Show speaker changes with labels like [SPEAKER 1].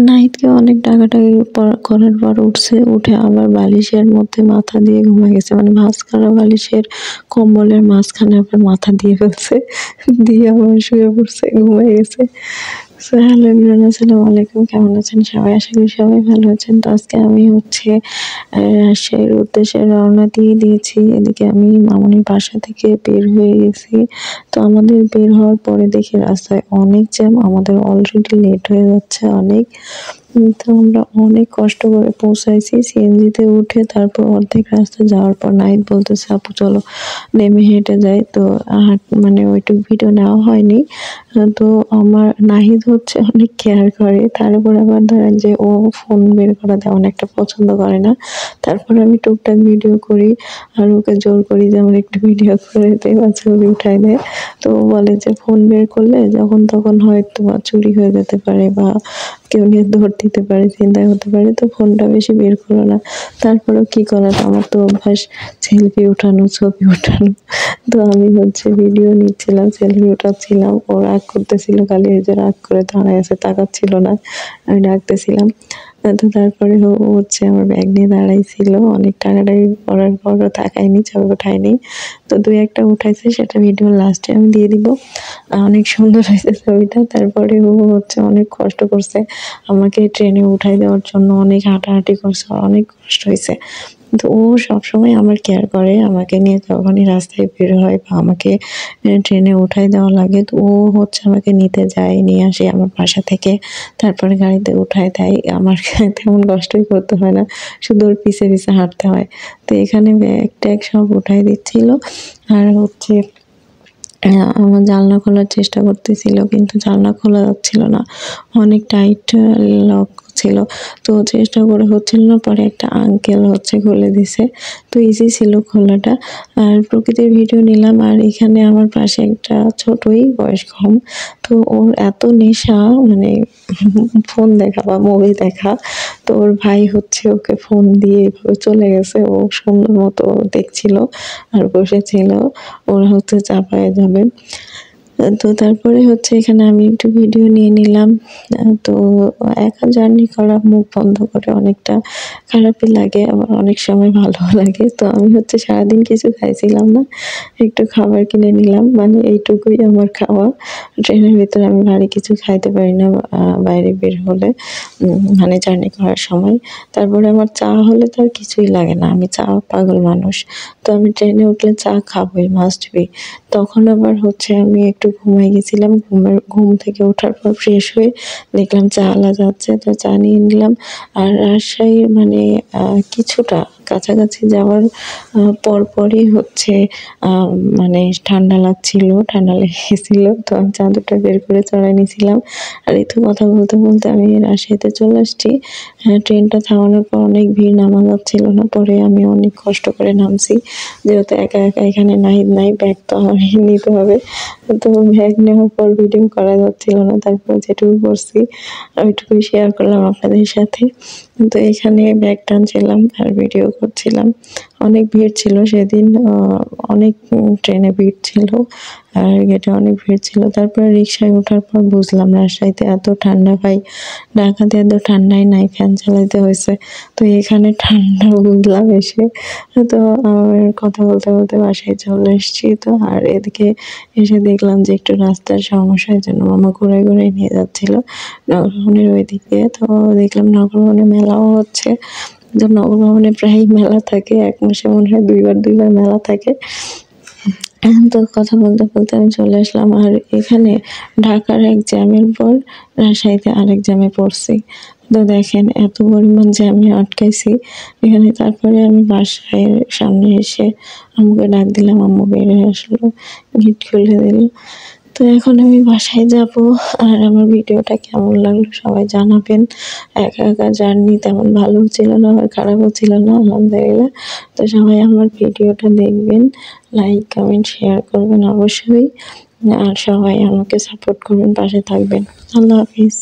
[SPEAKER 1] নাহিদকে অনেক ডাকাডাকি করার পর উঠছে, উঠে আবার বালিশের মধ্যে মাথা দিয়ে ঘুমায় গেছে, মানে ভাঁজ করা বালিশের কম্বলের মাঝখানে আবার মাথা দিয়ে ফেলছে, দিয়ে আবার শুয়ে পড়ছে, ঘুমায় গেছে। সো হ্যালো এভরিওয়ান, আসসালামু আলাইকুম, কেমন আছেন সবাই? আশা করি সবাই ভালো আছেন। তো আজকে আমি হচ্ছে রাজশাহীর উদ্দেশ্যে রওনা দিয়ে দিয়েছি। এদিকে আমি মামুনির বাসা থেকে বের হয়ে গেছি। তো আমাদের বের হওয়ার পরে দেখি রাস্তায় অনেক জ্যাম, আমাদের অলরেডি লেট হয়ে যাচ্ছে অনেক। তো আমরা অনেক কষ্ট করে পৌঁছাইছি, সিএনজিতে উঠে তারপর অর্ধেক রাস্তা যাওয়ার পর নাহিদ বলতেছে আপু চলো নেমে হেঁটে যাই। তো মানে ওইটুকু ভিডিও নেওয়া হয়নি। তো আমার নাহিদ হচ্ছে অনেক কেয়ার করে, তার উপর আবার ধরেন যে ও ফোন বের করা তেমন একটা পছন্দ করে না। তারপর আমি টুকটাক ভিডিও করি আর ওকে জোর করি যে আমার একটু ভিডিও করে দে বা ছবি উঠাই দেয়। তো ও বলে যে ফোন বের করলে যখন তখন হয়তো বা চুরি হয়ে যেতে পারে বা কেউ নিয়ে দৌড় দিতে পারে, চিন্তা হতে পারে, তো ফোনটা বেশি বের করো না। তারপরেও কি করার, আমার তো অভ্যাস সেলফি উঠানো, ছবি উঠানো। তো আমি হচ্ছে ভিডিও নিচ্ছিলাম, সেলফি উঠাচ্ছিলাম, ও রাগ করতেছিল, খালি এই যে রাগ করে দাঁড়ায় আছে, তাকাচ্ছিল না, আমি ডাকতেছিলাম। তো তারপরে ও হচ্ছে আমার ব্যাগ নিয়ে দাঁড়াইছিল, অনেক টাকাটাকি করার পরও তাকায়নি, ছবি উঠায়নি। তো দুই একটা উঠাইছে, সেটা ভিডিও লাস্টে আমি দিয়ে দিব। অনেক সুন্দর হয়েছে ছবিটা। তারপরে ও হচ্ছে অনেক কষ্ট করছে আমাকে ট্রেনে উঠাই দেওয়ার জন্য, অনেক হাঁটাহাঁটি করছে, অনেক কষ্ট হয়েছে। তো ও সবসময় আমার কেয়ার করে, আমাকে নিয়ে যখনই রাস্তায় বের হয় বা আমাকে ট্রেনে উঠাই দেওয়া লাগে, তো ও হচ্ছে আমাকে নিতে যায়, নিয়ে আসে আমার বাসা থেকে, তারপরে গাড়িতে উঠায় দেয়। আমার তেমন কষ্টই করতে হয় না, শুধু ওর পিছে পিছে হাঁটতে হয়। তো এখানে ব্যাগ ট্যাগ সব উঠাই দিচ্ছিল। আর হচ্ছে আমার জানলা খোলার চেষ্টা করতেছিল, কিন্তু জানলা খোলা যাচ্ছিল না, অনেক টাইট লক ছিল। তো চেষ্টা করে হচ্ছিল না, পরে একটা আঙ্কেল হচ্ছে খুলে দিছে। তো ইজি ছিল খোলাটা। আর প্রকৃতির ভিডিও নিলাম। আর এখানে আমার পাশে একটা ছোটই, বয়স কম, তো ওর এত নেশা, মানে ফোন দেখা বা মুভি দেখা। তো ওর ভাই হচ্ছে ওকে ফোন দিয়ে এভাবে চলে গেছে, ও সুন্দর মতো দেখছিল আর বসেছিল, ওরা হচ্ছে চাপায় যাবে। তো তারপরে হচ্ছে এখানে আমি একটু ভিডিও নিয়ে নিলাম। তো একা জার্নি করা মুখ বন্ধ করে অনেকটা খারাপই লাগে, আবার অনেক সময় ভালোও লাগে। তো আমি হচ্ছে সারাদিন কিছু খাইছিলাম না, একটু খাবার কিনে নিলাম, মানে এইটুকুই আমার খাওয়া। ট্রেনের ভিতরে আমি ভারী কিছু খাইতে পারি না বাইরে বের হলে, মানে জার্নি করার সময়। তারপরে আমার চা হলে তো আর কিছুই লাগে না, আমি চা পাগল মানুষ। তো আমি ট্রেনে উঠলে চা খাবোই, মাস্ট বি। তখন আবার হচ্ছে আমি একটু ঘুমাই গেছিলাম, ঘুম থেকে ওঠার পর ফ্রেশ হয়ে দেখলাম চা আলা যাচ্ছে, তো চা নিয়ে নিলাম। আর রাজশাহীর মানে কিছুটা কাছাকাছি যাওয়ার পরপরই হচ্ছে মানে ঠান্ডা লাগছিল, ঠান্ডা লেগেছিল। তো আমি চাদরটা বের করে চড়াই নিয়েছিলাম। আর এই তো কথা বলতে বলতে আমি রাজশাহীতে চলে আসছি। ট্রেনটা থামানোর পর অনেক ভিড়, নামা যাচ্ছিল না, পরে আমি অনেক কষ্ট করে নামছি, যেহেতু একা একা এখানে নাহিদ নাই, ব্যাগ তো আমার নিতে হবে। তো ব্যাগ নেওয়ার পর ভিডিও করা যাচ্ছিল না, তারপর যেটুকু করছি ওইটুকুই শেয়ার করলাম আপনাদের সাথে। তো এখানে ব্যাগ টানছিলাম আর ভিডিও করছিলাম। অনেক ভিড় ছিল সেদিন, অনেক ট্রেনে ভিড় ছিল আর গেটে অনেক ভিড় ছিল। তারপরে রিক্সায় ওঠার পর বুঝলাম রাজশাহীতে এত ঠান্ডা, ভাই ঢাকাতে এত ঠান্ডাই নাই, ফ্যান চালাইতে হয়েছে। তো এখানে ঠান্ডা বুঝলাম এসে। তো আমার কথা বলতে বলতে বাসায় চলে এসেছি। তো আর এদিকে এসে দেখলাম যে একটু রাস্তার সমস্যার জন্য মামা ঘুরাই ঘুরাই নিয়ে যাচ্ছিল নগরভবনের ওইদিকে। তো দেখলাম নগরভবনে মেলাও হচ্ছে। তো নগরভবনে প্রায় মেলা থাকে, এক মাসে মনে হয় দুইবার মেলা থাকে। তো কথা বলতে বলতে আমি চলে আসলাম। আর এখানে ঢাকার এক জ্যামের পর রাজশাহীতে আরেক জ্যামে পড়ছি। তো দেখেন এত পরিমাণ জ্যামে আটকাইছি এখানে। তারপরে আমি বাসায় সামনে এসে আম্মুকে ডাক দিলাম, আম্মু বের হয়ে আসলো, গেট খুলে দিল। তো এখন আমি বাসায় যাব। আর আমার ভিডিওটা কেমন লাগলো সবাই জানাবেন। একা একা জার্নি তেমন ভালো ছিল না, আবার খারাপও ছিল না, আলহামদুলিল্লাহ। তো সবাই আমার ভিডিওটা দেখবেন, লাইক কমেন্ট শেয়ার করবেন অবশ্যই। আর সবাই আমাকে সাপোর্ট করবেন, পাশে থাকবেন। আল্লাহ হাফিজ।